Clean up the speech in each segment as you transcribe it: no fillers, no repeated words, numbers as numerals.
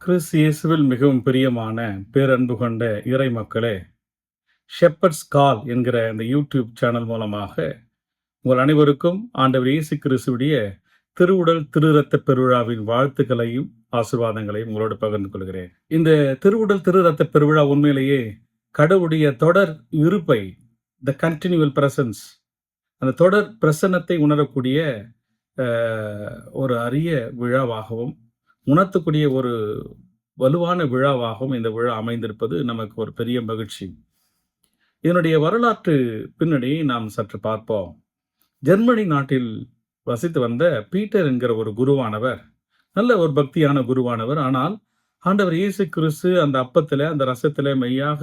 கிறிஸ்து இயேசுவில் மிகவும் பிரியமான பேரன்பு கொண்ட இறை மக்களே, ஷெப்பர்ட்ஸ் கால் என்கிற இந்த யூடியூப் சேனல் மூலமாக உங்கள் அனைவருக்கும் ஆண்டவர் இயேசு கிறிஸ்துவுடைய திருவுடல் திரு இரத்த பெருவிழாவின் வாழ்த்துக்களையும் ஆசீர்வாதங்களையும் உங்களோடு பகிர்ந்து கொள்கிறேன். இந்த திருவுடல் திரு இரத்த பெருவிழா உண்மையிலேயே கடவுளுடைய தொடர் இருப்பை, த கண்டினியூவல் பிரசன்ஸ், அந்த தொடர் பிரசன்னத்தை உணரக்கூடிய ஒரு அரிய விழாவாகவும் உணர்த்தக்கூடிய ஒரு வலுவான விழாவாகவும் இந்த விழா அமைந்திருப்பது நமக்கு ஒரு பெரிய மகிழ்ச்சி. இதனுடைய வரலாற்று பின்னணியை நாம் சற்று பார்ப்போம். ஜெர்மனி நாட்டில் வசித்து வந்த பீட்டர் என்கிற ஒரு குருவானவர், நல்ல ஒரு பக்தியான குருவானவர். ஆனால் ஆண்டவர் இயேசு கிறிஸ்து அந்த அப்பத்திலே, அந்த ரசத்திலே மெய்யாக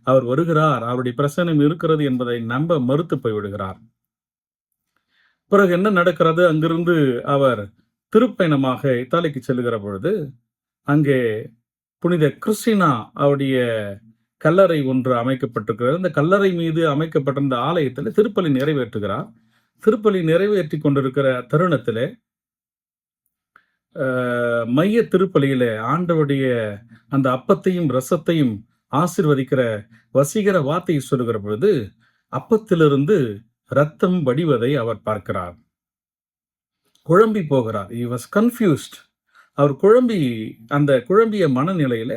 அவர் வருகிறார், அவருடைய பிரசன்னம் இருக்கிறது என்பதை நம்ப மறுத்து போய்விடுகிறார். பிறகு என்ன நடக்கிறது? அங்கிருந்து அவர் திருப்பயணமாக இத்தாலிக்கு செல்லுகிற பொழுது அங்கே புனித கிறிஸ்டினா அவருடைய கல்லறை ஒன்று அமைக்கப்பட்டிருக்கிறது. இந்த கல்லறை மீது அமைக்கப்பட்டிருந்த ஆலயத்தில் திருப்பலி நிறைவேற்றுகிறார். திருப்பலி நிறைவேற்றி கொண்டிருக்கிற தருணத்திலே மைய திருப்பலியிலே ஆண்டவருடைய அந்த அப்பத்தையும் ரசத்தையும் ஆசீர்வதிக்கிற வசீகர வார்த்தையை சொல்லுகிற பொழுது அப்பத்திலிருந்து இரத்தம் வடிவதை அவர் பார்க்கிறார். குழம்பி போகிறார். He was confused. அவர் அந்த குழம்பிய மனநிலையில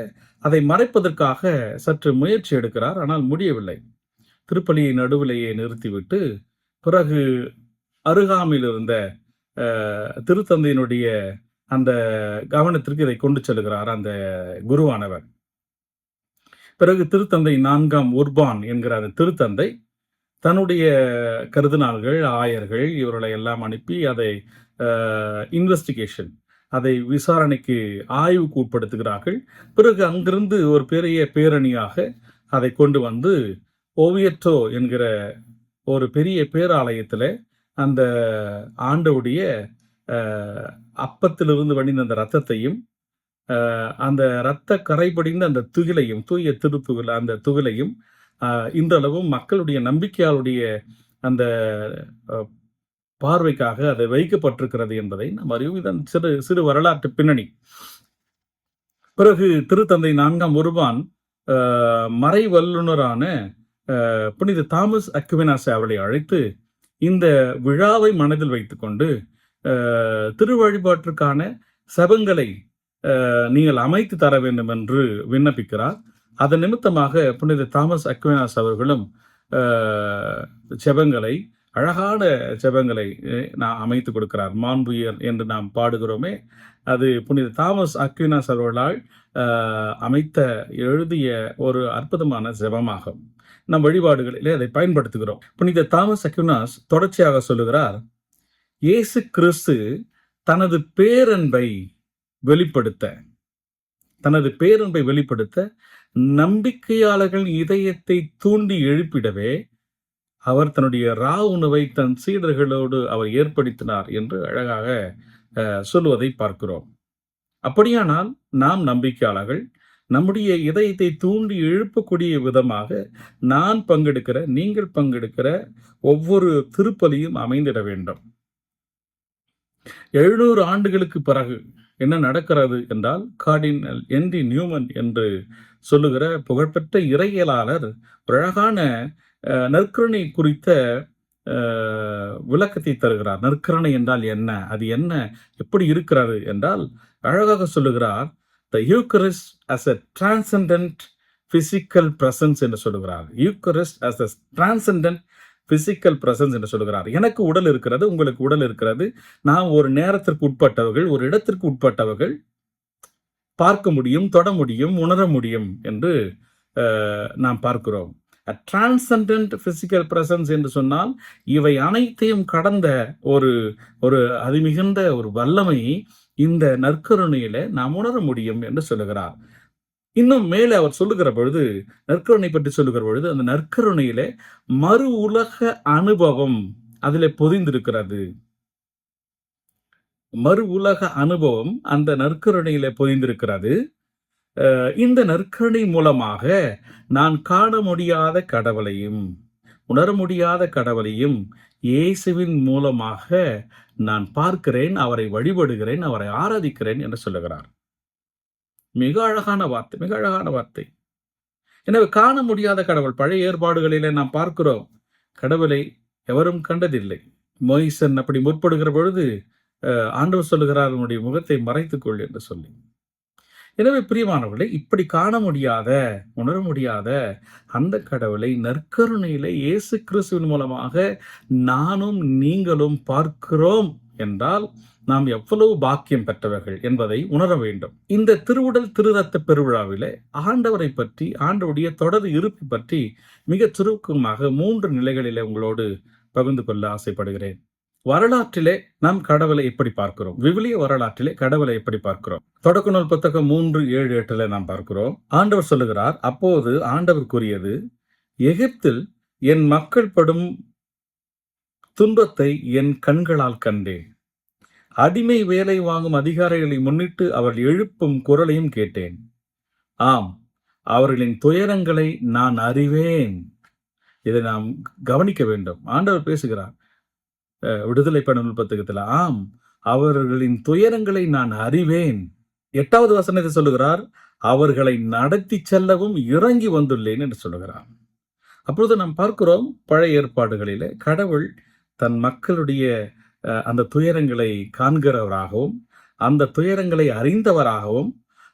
அதை மறைப்பதற்காக சற்று முயற்சி எடுக்கிறார். ஆனால் முடியவில்லை. திருப்பலியை நடுவிலேயே நிறுத்திவிட்டு பிறகு அருகாமையில் இருந்த திருத்தந்தையினுடைய அந்த கவனத்திற்கு இதை கொண்டு செல்கிறார் அந்த குருவானவர். பிறகு திருத்தந்தை 4ஆம் உர்பான் என்கிற அந்த திருத்தந்தை தன்னுடைய கருதினாள்கள், ஆயர்கள் இவர்களை எல்லாம் அனுப்பி அதை இன்வெஸ்டிகேஷன், அதை விசாரணைக்கு ஆய்வுக்கு உட்படுத்துகிறார்கள். பிறகு அங்கிருந்து ஒரு பெரிய பேரணியாக அதை கொண்டு வந்து ஓவியற்றோ என்கிற ஒரு பெரிய பேராலயத்தில் அந்த ஆண்டவுடைய அப்பத்திலிருந்து வடிந்த அந்த இரத்தத்தையும் அந்த இரத்த கரைபடிந்த அந்த துகிலையும், தூய திருத்துகில் அந்த துகிலையும் இன்றளவும் மக்களுடைய நம்பிக்கையாளுடைய அந்த பார்வைக்காக அது வைக்கப்பட்டிருக்கிறது என்பதை நாம் அறிவோம். இதன் சிறு சிறு வரலாற்று பின்னணி. பிறகு திருத்தந்தை 4ஆம் உர்பான் மறை வல்லுநரான புனித தாமஸ் அக்வினாஸ் அவர்களை அழைத்து இந்த விழாவை மனதில் வைத்துக்கொண்டு திரு வழிபாட்டிற்கான சபங்களை நீங்கள் அமைத்து தர வேண்டும் என்று விண்ணப்பிக்கிறார். அதன் நிமித்தமாக புனித தாமஸ் அக்வினாஸ் அவர்களும் செபங்களை, அழகான செபங்களை நான் அமைத்து கொடுக்கிறார். மாண்புயர் என்று நாம் பாடுகிறோமே, அது புனித தாமஸ் அக்வினாஸ் அவர்களால் எழுதிய ஒரு அற்புதமான செபமாகும். நம் வழிபாடுகளிலே அதை பயன்படுத்துகிறோம். புனித தாமஸ் அக்வினாஸ் தொடர்ச்சியாக சொல்லுகிறார், இயேசு கிறிஸ்து தனது பேரன்பை வெளிப்படுத்த நம்பிக்கையாளர்கள் இதயத்தை தூண்டி எழுப்பிடவே அவர் தன்னுடைய உணவை தன் சீடர்களோடு அவர் ஏற்படுத்தினார் என்று அழகாக சொல்வதை பார்க்கிறோம். அப்படியானால் நாம் நம்பிக்கையாளர்கள் நம்முடைய இதயத்தை தூண்டி எழுப்பக்கூடிய விதமாக நீங்கள் பங்கெடுக்கிற ஒவ்வொரு திருப்பலியும் அமைந்திட வேண்டும். 700 ஆண்டுகளுக்கு பிறகு என்ன நடக்கிறது என்றால், கார்டினல் ஹென்றி நியூமன் என்று சொல்லுகிற புகழ்பெற்ற இறையியலாளர் அழகான நற்கருணை குறித்த விளக்கத்தை தருகிறார். நற்கருணை என்றால் என்ன, அது என்ன, எப்படி இருக்கிறது என்றால் அழகாக சொல்லுகிறார். The Eucharist as a transcendent physical presence என்று சொல்லுகிறார். Eucharist as a transcendent physical presence என்று சொல்லுகிறார். எனக்கு உடல் இருக்கிறது, உங்களுக்கு உடல் இருக்கிறது. நாம் ஒரு நேரத்திற்கு உட்பட்டவர்கள், ஒரு இடத்திற்கு உட்பட்டவர்கள், பார்க்க முடியும், தொட முடியும், உணர முடியும் என்று நாம் பார்க்கிறோம். டிரான்செண்டன்ட் பிசிக்கல் பிரசன்ஸ் என்று சொன்னால் இவை அனைத்தையும் கடந்த ஒரு அதிமிகுந்த ஒரு வல்லமை இந்த நற்கருணையில நாம் உணர முடியும் என்று சொல்லுகிறார். இன்னும் மேலே அவர் சொல்லுகிற பொழுது, நற்கருணை பற்றி சொல்லுகிற பொழுது, அந்த நற்கருணையிலே மறு உலக அனுபவம் அதில் பொதிந்திருக்கிறது. மறு உலக அனுபவம் அந்த நற்கருணையிலே பொதிந்திருக்கிறது. இந்த நற்கருணை மூலமாக நான் காண முடியாத கடவுளையும் உணர முடியாத கடவுளையும் இயேசுவின் மூலமாக நான் பார்க்கிறேன், அவரை வழிபடுகிறேன், அவரை ஆராதிக்கிறேன் என்று சொல்லுகிறார். மிக அழகான வார்த்தை, மிக அழகான வார்த்தை. எனவே காண முடியாத கடவுள், பழைய ஏற்பாடுகளிலே நாம் பார்க்கிறோம், கடவுளை எவரும் கண்டதில்லை. மோயிசன் அப்படி முற்படுகிற பொழுது ஆண்டவர் சொல்லுகிறார், உன்னுடைய முகத்தை மறைத்துக்கொள் என்று சொல்லி. எனவே பிரியமானவர்களே, இப்படி காண முடியாத, உணர முடியாத அந்த கடவுளை நற்கருணையிலே இயேசு கிறிஸ்துவின் மூலமாக நானும் நீங்களும் பார்க்கிறோம் என்றால் நாம் எவ்வளவு பாக்கியம் பெற்றவர்கள் என்பதை உணர வேண்டும். இந்த திருவுடல் திருரத்த பெருவிழாவிலே ஆண்டவரை பற்றி, ஆண்டவருடைய தொடர் இருப்பு பற்றி மிக சுருக்கமாக 3 நிலைகளிலே உங்களோடு பகிர்ந்து கொள்ள ஆசைப்படுகிறேன். வரலாற்றிலே நாம் கடவுளை எப்படி பார்க்கிறோம்? விவிலிய வரலாற்றிலே கடவுளை எப்படி பார்க்கிறோம்? தொடக்க நூல் புத்தகம் 3:7-8 நாம் பார்க்கிறோம். ஆண்டவர் சொல்லுகிறார், அப்போது ஆண்டவர் கூறியது, எகிப்தில் என் மக்கள் படும் துன்பத்தை என் கண்களால் கண்டேன். அடிமை வேலை வாங்கும் அதிகாரிகளை முன்னிட்டு அவர் எழுப்பும் குரலையும் கேட்டேன். ஆம், அவர்களின் துயரங்களை நான் அறிவேன். இதை நாம் கவனிக்க வேண்டும். ஆண்டவர் பேசுகிறார் விடுதலை பயண புத்தகத்தில், ஆம், அவர்களின் துயரங்களை நான் அறிவேன். 8வது வசனத்தை சொல்லுகிறார், அவர்களை நடத்தி செல்லவும் இறங்கி வந்துள்ளேன் என்று சொல்லுகிறார். அப்பொழுது நாம் பார்க்கிறோம், பழைய ஏற்பாடுகளிலே கடவுள் தன் மக்களுடைய அந்த துயரங்களை காண்கிறவராகவும், அந்த துயரங்களை அறிந்தவராகவும்,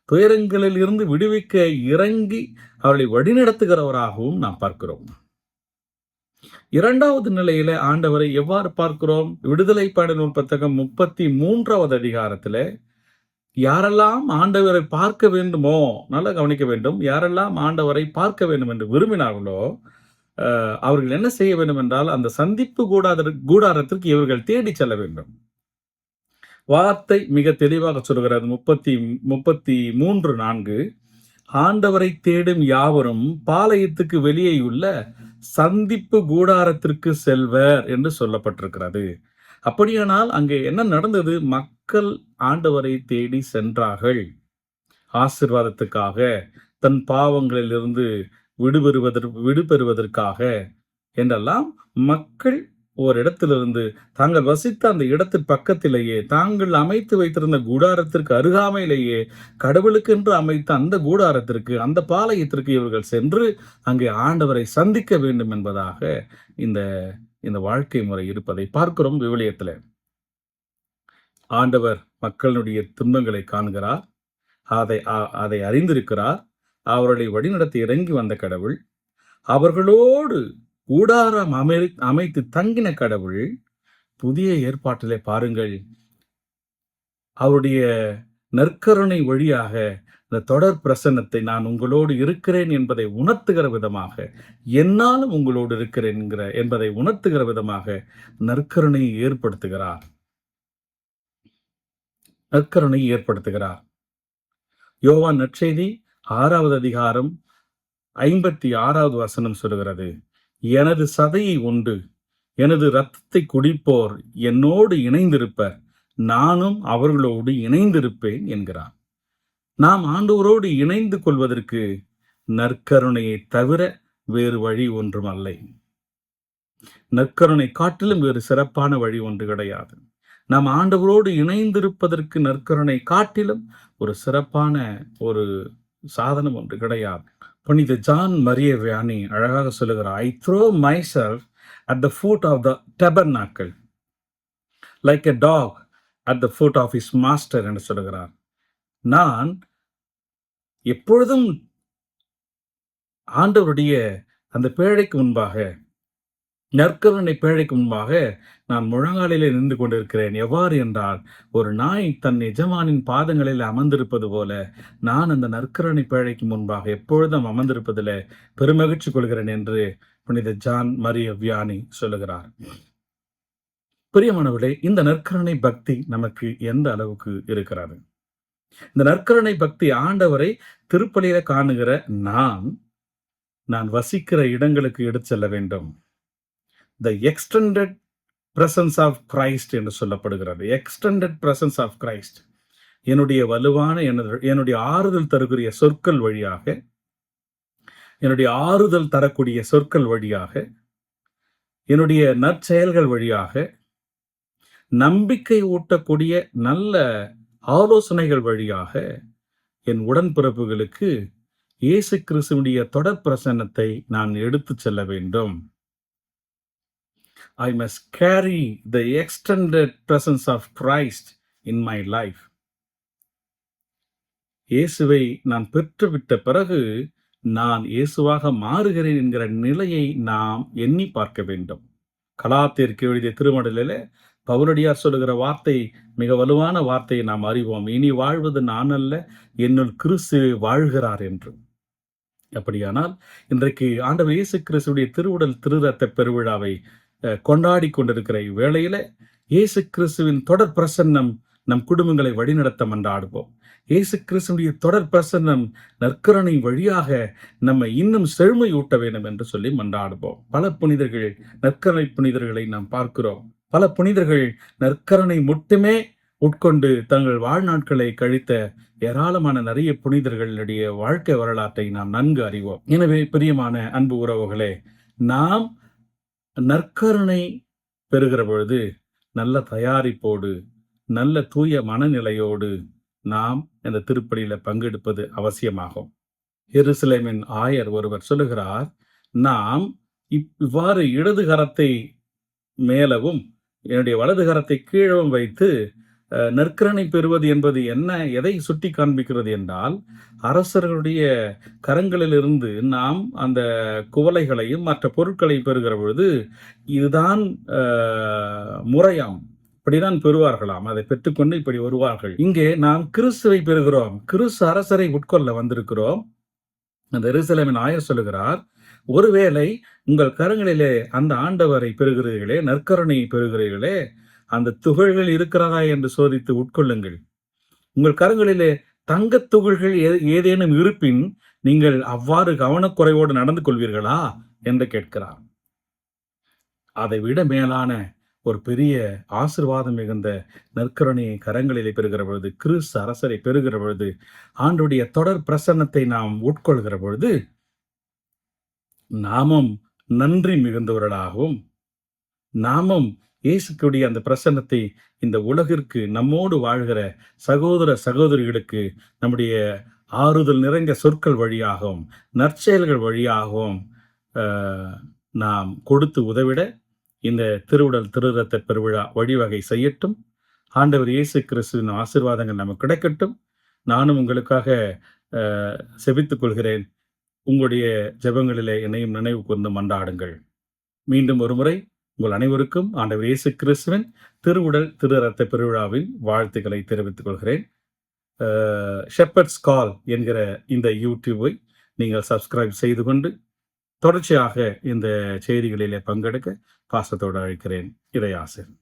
துயரங்களில் இருந்து விடுவிக்க இறங்கி அவர்களை வழிநடத்துகிறவராகவும் நாம் பார்க்கிறோம். 2வது நிலையில ஆண்டவரை எவ்வாறு பார்க்கிறோம்? விடுதலை பயண நூல் புத்தகம் 33வது அதிகாரத்திலே, யாரெல்லாம் ஆண்டவரை பார்க்க வேண்டுமோ, நல்லா கவனிக்க வேண்டும், யாரெல்லாம் ஆண்டவரை பார்க்க வேண்டும் என்று விரும்பினார்களோ அவர்கள் என்ன செய்ய வேண்டும் என்றால், அந்த சந்திப்பு கூடாரத்திற்கு இவர்கள் தேடி செல்ல வேண்டும். வார்த்தை மிக தெளிவாக சொல்கிறது. 33:4, ஆண்டவரை தேடும் யாவரும் பாளையத்துக்கு வெளியேயுள்ள சந்திப்பு கூடாரத்திற்கு செல்வர் என்று சொல்லப்பட்டிருக்கிறது. அப்படியானால் அங்கே என்ன நடந்தது? மக்கள் ஆண்டவரை தேடி சென்றார்கள். ஆசீர்வாதத்துக்காக, தன் பாவங்களிலிருந்து விடுபெறுவதற்காக என்றெல்லாம் மக்கள் ஒரு இடத்திலிருந்து தாங்கள் வசித்த அந்த இடத்தின் பக்கத்திலேயே, தாங்கள் அமைத்து வைத்திருந்த கூடாரத்திற்கு அருகாமையிலேயே, கடவுளுக்கென்று அமைத்த அந்த கூடாரத்திற்கு, அந்த பாளையத்திற்கு இவர்கள் சென்று அங்கே ஆண்டவரை சந்திக்க வேண்டும் என்பதாக இந்த வாழ்க்கை முறை இருப்பதை பார்க்கிறோம் விவிலியத்தில். ஆண்டவர் மக்களுடைய துன்பங்களை காண்கிறார், அதை அறிந்திருக்கிறார். அவர்களை வழிநடத்தி இறங்கி வந்த கடவுள், அவர்களோடு கூடாரம் அமைத்து தங்கின கடவுள். புதிய ஏற்பாட்டிலே பாருங்கள், அவருடைய நற்கருணை வழியாக இந்த தொடர் பிரசன்னத்தை, நான் உங்களோடு இருக்கிறேன் என்பதை உணர்த்துகிற விதமாக, என்னாலும் உங்களோடு இருக்கிறேன் என்பதை உணர்த்துகிற விதமாக நற்கருணையை ஏற்படுத்துகிறார். நற்கருணையை ஏற்படுத்துகிறார். யோவான் நற்செய்தி 6வது அதிகாரம் 56வது வசனம் சொல்லுகிறது, எனது சதையை உண்டு எனது இரத்தத்தை குடிப்போர் என்னோடு இணைந்திருப்பர், நானும் அவர்களோடு இணைந்திருப்பேன் என்கிறார். நாம் ஆண்டவரோடு இணைந்து கொள்வதற்கு நற்கருணையை தவிர வேறு வழி ஒன்றும் அல்ல. நற்கருணை காட்டிலும் வேறு சிறப்பான வழி ஒன்று கிடையாது. நாம் ஆண்டவரோடு இணைந்திருப்பதற்கு நற்கருணை காட்டிலும் ஒரு சிறப்பான ஒரு சாதனம் ஒன்று கிடையாது. புனித ஜான் மரிய வியானி அழகாக சொல்லுகிறார், I throw myself at the foot of the tabernacle like a dog at the foot of his master என்று சொல்லுகிறார். நான் எப்பொழுதும் ஆண்டவருடைய அந்த பேழைக்கு முன்பாக, நற்கருணை பேழைக்கு முன்பாக நான் முழங்காலிலே நின்று கொண்டிருக்கிறேன். எவ்வாறு என்றால், ஒரு நாய் தன் எஜமானின் பாதங்களில் அமர்ந்திருப்பது போல நான் அந்த நற்கருணை பேழைக்கு முன்பாக எப்பொழுதும் அமர்ந்திருப்பதில் பெருமகிழ்ச்சி கொள்கிறேன் என்று புனித ஜான் மரிய வியானி சொல்லுகிறார். பிரியமானவர்களே, இந்த நற்கருணை பக்தி நமக்கு எந்த அளவுக்கு இருக்கிறது? இந்த நற்கருணை பக்தி ஆண்டவரை திருப்பலியில காணுகிற நான் வசிக்கிற இடங்களுக்கு எடுத்து செல்ல வேண்டும். The extended presence of Christ என்று சொல்லப்படுகிறது. extended presence of Christ. என்னுடைய வலுவான, என்னுடைய ஆறுதல் தரக்கூடிய சொற்கள் வழியாக, என்னுடைய ஆறுதல் தரக்கூடிய சொற்கள் வழியாக, என்னுடைய நற்செயல்கள் வழியாக, நம்பிக்கை ஊட்டக்கூடிய நல்ல ஆலோசனைகள் வழியாக என் உடன்பிறப்புகளுக்கு இயேசு கிறிஸ்துவுடைய தொடர் பிரசன்னத்தை நான் எடுத்துச் செல்ல வேண்டும். I must carry the extended presence of Christ in my life. இயேசுவை நான் பெற்றுவிட்ட பிறகு நான் இயேசுவாக மாறுகிறேன் என்கிற நிலையை நாம் எண்ணி பார்க்க வேண்டும். கலாத்தியருக்கு எழுதிய திருமடலிலே பவுலடியார் சொல்லுகிற வார்த்தை மிக வலுவான வார்த்தையை நாம் அறிவோம். இனி வாழ்வது நான் அல்ல, என்னுள் கிறிஸ்து வாழ்கிறார் என்று. அப்படியானால் இன்றைக்கு ஆண்டவர் இயேசு கிறிஸ்துடைய திருவுடல் திருரத்த பெருவிழாவை கொண்டாடி கொண்டிருக்கிற இவ்வேளையில இயேசு கிறிஸ்துவின் தொடர் பிரசன்னம் நம் குடும்பங்களை வழிநடத்த மன்றாடுவோம். இயேசு கிறிஸ்துடைய தொடர் பிரசன்னம் நற்கருணை வழியாக நம்மை இன்னும் செழுமையூட்ட வேண்டும் என்று சொல்லி மன்றாடுவோம். பல புனிதர்கள், நற்கருணை புனிதர்களை நாம் பார்க்கிறோம். பல புனிதர்கள் நற்கருணை மட்டுமே உட்கொண்டு தங்கள் வாழ்நாட்களை கழித்த ஏராளமான நிறைய புனிதர்களுடைய வாழ்க்கை வரலாற்றை நாம் நன்கு அறிவோம். எனவே பிரியமான அன்பு உறவுகளே, நாம் நற்கருணை பெறுகிற பொழுது நல்ல தயாரிப்போடு, நல்ல தூய மனநிலையோடு நாம் இந்த திருப்பலியில பங்கெடுப்பது அவசியமாகும். எருசலேமின் ஆயர் ஒருவர் சொல்லுகிறார், நாம் இவ்வாறு இடது கரத்தை மேலவும் என்னுடைய வலது கரத்தை கீழவும் வைத்து நற்கருணை பெறுவது என்பது என்ன, எதை சுட்டி காண்பிக்கிறது என்றால், அரசர்களுடைய கரங்களிலிருந்து நாம் அந்த குவளைகளையும் மற்ற பொருட்களை பெறுகிற பொழுது இதுதான் முறையாம், இப்படிதான் பெறுவார்களாம். அதை பெற்றுக்கொண்டு இப்படி வருவார்கள். இங்கே நாம் கிறிஸ்துவை பெறுகிறோம், கிறிஸ்து அரசரை உட்கொள்ள வந்திருக்கிறோம். அந்த எருசலேமின் ஆயர் சொல்லுகிறார், ஒருவேளை உங்கள் கரங்களிலே அந்த ஆண்டவரை பெறுகிறீர்களே, நற்கருணை பெறுகிறீர்களே, அந்த துகள்கள் இருக்கிறதா என்று சோதித்து உட்கொள்ளுங்கள். உங்கள் கரங்களிலே தங்கத் துகள்கள் ஏதேனும் இருப்பின் நீங்கள் அவ்வாறு கவனக்குறைவோடு நடந்து கொள்வீர்களா என்று கேட்கிறார். அதை விட மேலான ஒரு பெரிய ஆசீர்வாதம் மிகுந்த நற்கருணையை கரங்களிலே பெறுகிற பொழுது, கிறிஸ்து அரசரை பெறுகிற பொழுது, ஆண்டுடைய தொடர் பிரசன்னத்தை நாம் உட்கொள்கிற பொழுது நாமும் நன்றி மிகுந்தவர்களாகவும், நாமும் இயேசுக்குடைய அந்த பிரசன்னத்தை இந்த உலகிற்கு நம்மோடு வாழ்கிற சகோதர சகோதரிகளுக்கு நம்முடைய ஆறுதல் நிறைந்த சொற்கள் வழியாகவும் நற்செயல்கள் வழியாகவும் நாம் கொடுத்து உதவிட இந்த திருவுடல் திருரத்த பெருவிழா வழிவகை செய்யட்டும். ஆண்டவர் இயேசு கிறிஸ்துவின் ஆசீர்வாதங்கள் நமக்கு கிடைக்கட்டும். நானும் உங்களுக்காக செபித்துக் கொள்கிறேன். உங்களுடைய ஜெபங்களிலே என்னையும் நினைவு கூர்ந்து மன்றாடுங்கள். மீண்டும் ஒரு முறை உங்கள் அனைவருக்கும் ஆண்டவர் இயேசு கிறிஸ்துவின் திருவுடல் திருரத்த பெருவிழாவின் வாழ்த்துக்களை தெரிவித்துக் கொள்கிறேன். ஷெப்பர்ட்ஸ் கால் என்கிற இந்த யூடியூபை நீங்கள் சப்ஸ்கிரைப் செய்து கொண்டு தொடர்ச்சியாக இந்த செய்திகளிலே பங்கெடுக்க பாசத்தோடு அழைக்கிறேன். இறையாசிர்.